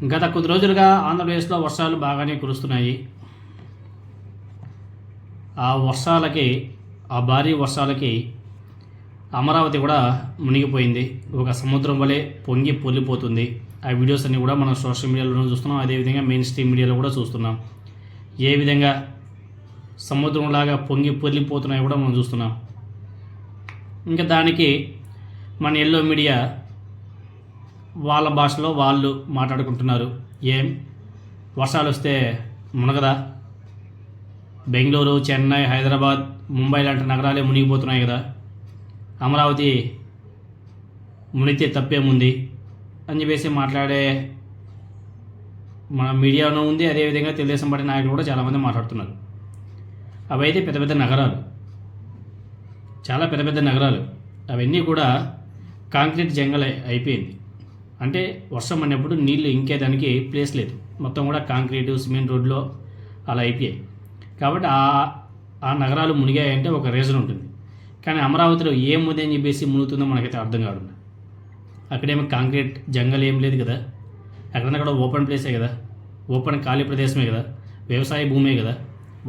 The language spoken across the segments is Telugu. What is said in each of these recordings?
గత కొద్ది రోజులుగా ఆంధ్రప్రదేశ్లో వర్షాలు బాగానే కురుస్తున్నాయి. ఆ భారీ వర్షాలకి అమరావతి కూడా మునిగిపోయింది. ఒక సముద్రం వలె పొంగి పొర్లిపోతుంది. ఆ వీడియోస్ అన్నీ కూడా మనం సోషల్ మీడియాలో చూస్తున్నాం. అదేవిధంగా మెయిన్ స్ట్రీమ్ మీడియాలో కూడా చూస్తున్నాం. ఏ విధంగా సముద్రంలాగా పొంగి పొర్లిపోతున్నాయో కూడా మనం చూస్తున్నాం. ఇంకా దానికి మన ఎల్లో మీడియా వాళ్ళ భాషలో వాళ్ళు మాట్లాడుకుంటున్నారు. వర్షాలు వస్తే మునగదా? బెంగళూరు, చెన్నై, హైదరాబాద్, ముంబై లాంటి నగరాలే మునిగిపోతున్నాయి కదా, అమరావతి మునిగితే తప్పేముంది అని చెప్పేసి మాట్లాడే మన మీడియాలో ఉంది. అదేవిధంగా తెలుగుదేశం పార్టీ నాయకులు కూడా చాలామంది మాట్లాడుతున్నారు. అవి అయితే పెద్ద పెద్ద నగరాలు, చాలా పెద్ద పెద్ద నగరాలు. అవన్నీ కూడా కాంక్రీట్ జంగల్ అయిపోయింది. అంటే వర్షం అన్నప్పుడు నీళ్ళు ఇంకేదానికి ప్లేస్ లేదు, మొత్తం కూడా కాంక్రీటు సిమెంట్ రోడ్లో అలా అయిపోయాయి. కాబట్టి ఆ నగరాలు మునిగాయంటే ఒక రీజన్ ఉంటుంది. కానీ అమరావతిలో ఏముంది అని చెప్పేసి మునుగుతుందో మనకైతే అర్థం కాదు. అక్కడేమో కాంక్రీట్ జంగల్ ఏం లేదు కదా, అక్కడ ఓపెన్ ప్లేసే కదా, ఓపెన్ ఖాళీ ప్రదేశమే కదా, వ్యవసాయ భూమే కదా.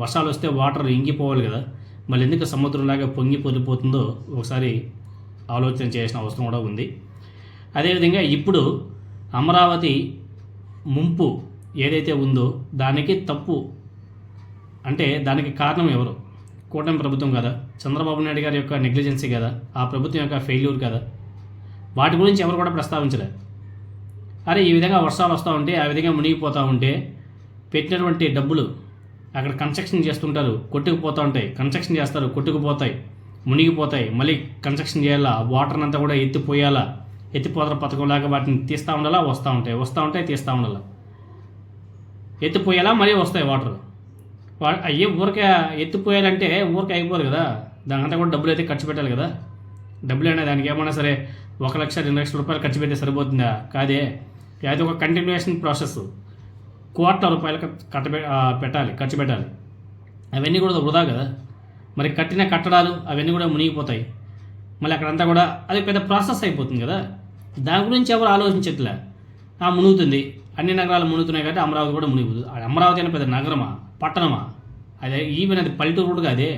వర్షాలు వస్తే వాటర్ ఇంకిపోవాలి కదా, మళ్ళీ ఎందుకు సముద్రంలాగా పొంగి పొంగిపోతుందో ఒకసారి ఆలోచన చేయాల్సిన అవసరం కూడా ఉంది. అదేవిధంగా ఇప్పుడు అమరావతి ముంపు ఏదైతే ఉందో దానికి తప్పు అంటే దానికి కారణం ఎవరు? కూటమి ప్రభుత్వం కదా, చంద్రబాబు నాయుడు గారి యొక్క నెగ్లిజెన్సీ కదా, ఆ ప్రభుత్వం యొక్క ఫెయిల్యూర్ కదా. వాటి గురించి ఎవరు కూడా ప్రస్తావించలేదు. అరే ఈ విధంగా వర్షాలు వస్తూ ఉంటే, ఆ విధంగా మునిగిపోతూ ఉంటే పెట్టినటువంటి డబ్బులు అక్కడ కన్స్ట్రక్షన్ చేస్తుంటారు, కొట్టుకుపోతూ ఉంటాయి. కన్స్ట్రక్షన్ చేస్తారు, కొట్టుకుపోతాయి, మునిగిపోతాయి. మళ్ళీ కన్స్ట్రక్షన్ చేయాలా, వాటర్ని అంతా కూడా ఎత్తిపోయాలా, ఎత్తిపోతల పథకం లాగా వాటిని తీస్తూ ఉండాలా, వస్తూ ఉంటాయి తీస్తూ ఉండాలా, ఎత్తిపోయేలా మళ్ళీ వస్తాయి వాటర్. అయ్యే ఊరికే ఎత్తిపోయాలంటే ఊరికే అయిపోదు కదా, దానికంతా కూడా డబ్బులు అయితే ఖర్చు పెట్టాలి కదా. డబ్బులు అయినా దానికి ఏమన్నా సరే 1 లక్ష 2 లక్షల రూపాయలు ఖర్చు పెడితే సరిపోతుందా? కాదే, అది ఒక కంటిన్యూషన్ ప్రాసెస్. కోట్ల రూపాయలు ఖర్చు పెట్టాలి. అవన్నీ కూడా వృధా కదా. మరి కట్టిన కట్టడాలు అవన్నీ కూడా మునిగిపోతాయి. మళ్ళీ అక్కడంతా కూడా అది పెద్ద ప్రాసెస్ అయిపోతుంది కదా. దాని గురించి ఎవరు ఆలోచించట్లే. మునుగుతుంది, అన్ని నగరాలు మునుగుతున్నాయి కాబట్టి అమరావతి కూడా మునిగిపోతుంది. అమరావతి అయినా పెద్ద నగరమా, పట్టణమా? అదే ఈవెన్ అది పల్లెటూరు కూడా అదే,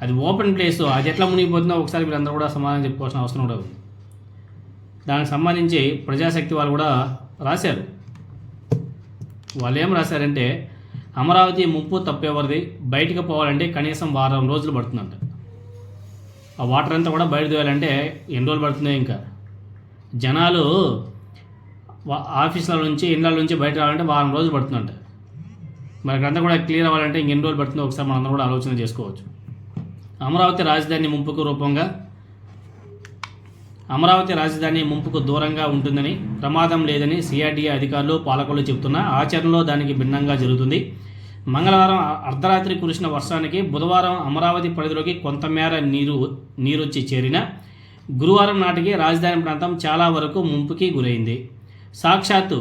అది ఓపెన్ ప్లేస్. అది ఎట్లా మునిగిపోతుందో ఒకసారి మీరు అందరూ కూడా సమాధానం చెప్పుకోవాల్సిన అవసరం కూడా ఉంది. దానికి సంబంధించి ప్రజాశక్తి వాళ్ళు కూడా రాశారు. వాళ్ళు ఏం రాశారంటే, అమరావతి ముంపు తప్పేవరిది, బయటకు పోవాలంటే కనీసం 1 వారం రోజులు పడుతుందంట. ఆ వాటర్ అంతా కూడా బయట తోయాలంటే ఎన్ని రోజులు పడుతుందో. ఇంకా జనాలు ఆఫీసుల నుంచి ఇళ్ళ నుంచి బయట రావాలంటే 1 వారం రోజులు పడుతుందంట. మరి అక్కడంతా కూడా క్లియర్ అవ్వాలంటే ఇంకెన్ని రోజులు పడుతుందో ఒకసారి మనందరం కూడా ఆలోచన చేసుకోవచ్చు. అమరావతి రాజధాని ముంపుకు దూరంగా ఉంటుందని, ప్రమాదం లేదని సిఆర్డీఏ అధికారులు పాలకులు చెబుతున్నా ఆచరణలో దానికి భిన్నంగా జరుగుతుంది. మంగళవారం అర్ధరాత్రి కురిసిన వర్షానికి బుధవారం అమరావతి పరిధిలోకి కొంతమేర నీరొచ్చి చేరిన గురువారం నాటికి రాజధాని ప్రాంతం చాలా వరకు ముంపుకి గురైంది. సాక్షాత్తు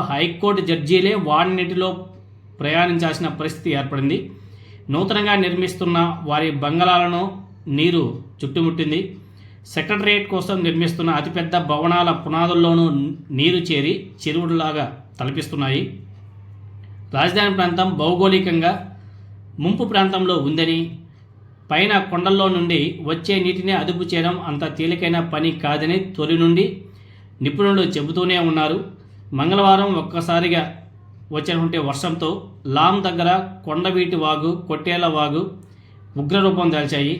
హైకోర్టు జడ్జీలే వాడినీటిలో ప్రయాణించాల్సిన పరిస్థితి ఏర్పడింది. నూతనంగా నిర్మిస్తున్న వారి బంగళాలను నీరు చుట్టుముట్టింది. సెక్రటరియట్ కోసం నిర్మిస్తున్న అతిపెద్ద భవనాల పునాదుల్లోనూ నీరు చేరి చెరువులాగా తలపిస్తున్నాయి. రాజధాని ప్రాంతం భౌగోళికంగా ముంపు ప్రాంతంలో ఉందని, పైన కొండల్లో నుండి వచ్చే నీటిని అదుపు చేయడం అంత తేలికైన పని కాదని తొలి నుండి నిపుణులు చెబుతూనే ఉన్నారు. మంగళవారం ఒక్కసారిగా వచ్చినటువంటి వర్షంతో లాం దగ్గర కొండవీటి వాగు, కొట్టేళ్ల వాగు ఉగ్రరూపం దాల్చాయి.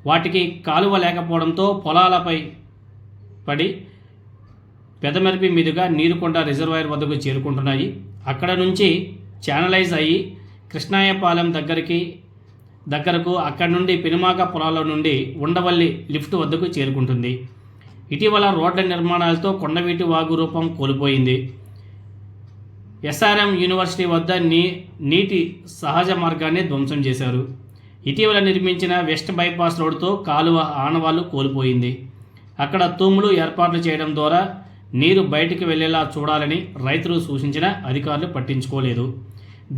వాటికి కాలువ లేకపోవడంతో పొలాలపై పడి పెదమెరిపి మీదుగా నీరుకొండ రిజర్వాయర్ వద్దకు చేరుకుంటున్నాయి. అక్కడ నుంచి ఛానలైజ్ అయ్యి కృష్ణాయపాలెం దగ్గరకు, అక్కడి నుండి పెనుమాక పొలాల నుండి ఉండవల్లి లిఫ్ట్ వద్దకు చేరుకుంటుంది. ఇటీవల రోడ్ల నిర్మాణాలతో కొండవీటి వాగు రూపం కోల్పోయింది. ఎస్ఆర్ఎం యూనివర్సిటీ వద్ద నీటి సహజ మార్గాన్ని ధ్వంసం చేశారు. ఇటీవల నిర్మించిన వెస్ట్ బైపాస్ రోడ్డుతో కాలువ ఆనవాళ్లు కోల్పోయింది. అక్కడ తూములు ఏర్పాట్లు చేయడం ద్వారా నీరు బయటికి వెళ్లేలా చూడాలని రైతులు సూచించిన అధికారులు పట్టించుకోలేదు.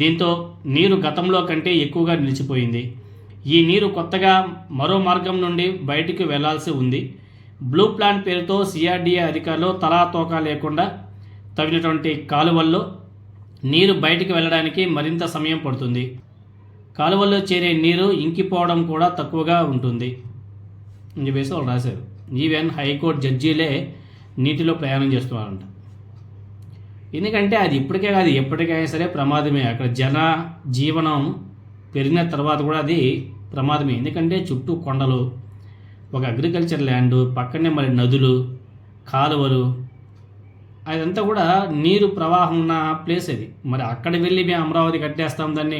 దీంతో నీరు గతంలో కంటే ఎక్కువగా నిలిచిపోయింది. ఈ నీరు కొత్తగా మరో మార్గం నుండి బయటికి వెళ్లాల్సి ఉంది. బ్లూ ప్లాన్ పేరుతో సిఆర్డీఏ అధికారులు తలా తోకా లేకుండా తవ్వినటువంటి కాలువల్లో నీరు బయటికి వెళ్ళడానికి మరింత సమయం పడుతుంది. కాలువల్లో చేరే నీరు ఇంకిపోవడం కూడా తక్కువగా ఉంటుంది అని చెప్పేసి వాళ్ళు రాశారు. ఈవెన్ హైకోర్టు జడ్జీలే నీటిలో ప్రయాణం చేస్తున్నారంట. ఎందుకంటే అది ఇప్పటికే కాదు, ఎప్పటికైనా సరే ప్రమాదమే. అక్కడ జన జీవనం పెరిగిన తర్వాత కూడా అది ప్రమాదమే. ఎందుకంటే చుట్టూ కొండలు, ఒక అగ్రికల్చర్ ల్యాండ్, పక్కనే మరి నదులు, కాలువలు, అదంతా కూడా నీరు ప్రవాహం ఉన్న ప్లేస్ అది. మరి అక్కడ వెళ్ళి మేము అమరావతి కట్టేస్తాం, దాన్ని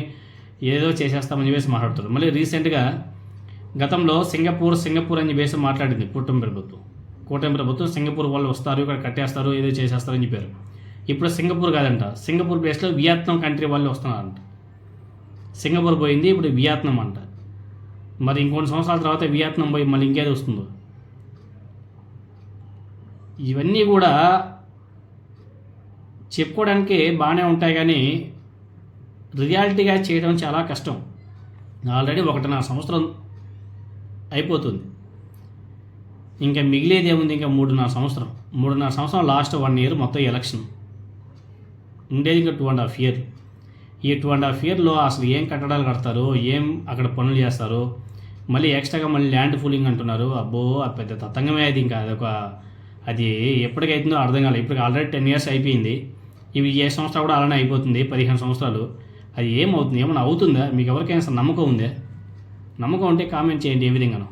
ఏదో చేసేస్తామని చెప్పేసి మాట్లాడుతారు. మళ్ళీ రీసెంట్గా గతంలో సింగపూర్ అని చెప్పేసి మాట్లాడింది కూటమి ప్రభుత్వం. సింగపూర్ వాళ్ళు వస్తారు, ఇక్కడ కట్టేస్తారు, ఏదో చేసేస్తారని చెప్పారు. ఇప్పుడు సింగపూర్ కాదంట, సింగపూర్ ప్లేస్లో వియత్నాం కంట్రీ వాళ్ళు వస్తున్నారంట. సింగపూర్ పోయింది, ఇప్పుడు వియత్నాం అంట. మరి ఇంకొన్ని సంవత్సరాల తర్వాత వియత్నాం పోయి మళ్ళీ ఇంకేది వస్తుందో. ఇవన్నీ కూడా చెప్పుకోవడానికి బాగానే ఉంటాయి, కానీ రియాలిటీగా చేయడం చాలా కష్టం. ఆల్రెడీ 1.5 సంవత్సరం అయిపోతుంది, ఇంకా మిగిలేది ఏముంది? ఇంకా 3.5 సంవత్సరం లాస్ట్ 1 ఇయర్ మొత్తం ఎలక్షన్ ఉండేది. ఇంకా 2.5 ఇయర్. ఈ 2.5 ఇయర్లో అసలు ఏం కట్టడాలు కడతారో, ఏం అక్కడ పనులు చేస్తారో, మళ్ళీ ఎక్స్ట్రాగా మళ్ళీ ల్యాండ్ పూలింగ్ అంటున్నారు. అబ్బో, అది పెద్ద తతంగమే. అది ఇంకా అది ఎప్పటికైతుందో అర్థం కాలేదు. ఇప్పుడు ఆల్రెడీ 10 ఇయర్స్ అయిపోయింది. ఇవి ఏ సంవత్సరాలు కూడా అలానే అయిపోతుంది, 15 సంవత్సరాలు. అది ఏమవుతుంది? ఏమైనా అవుతుందా? మీకు ఎవరికైనా నమ్మకం ఉందా? నమ్మకం ఉంటే కామెంట్ చేయండి ఏ విధంగానో.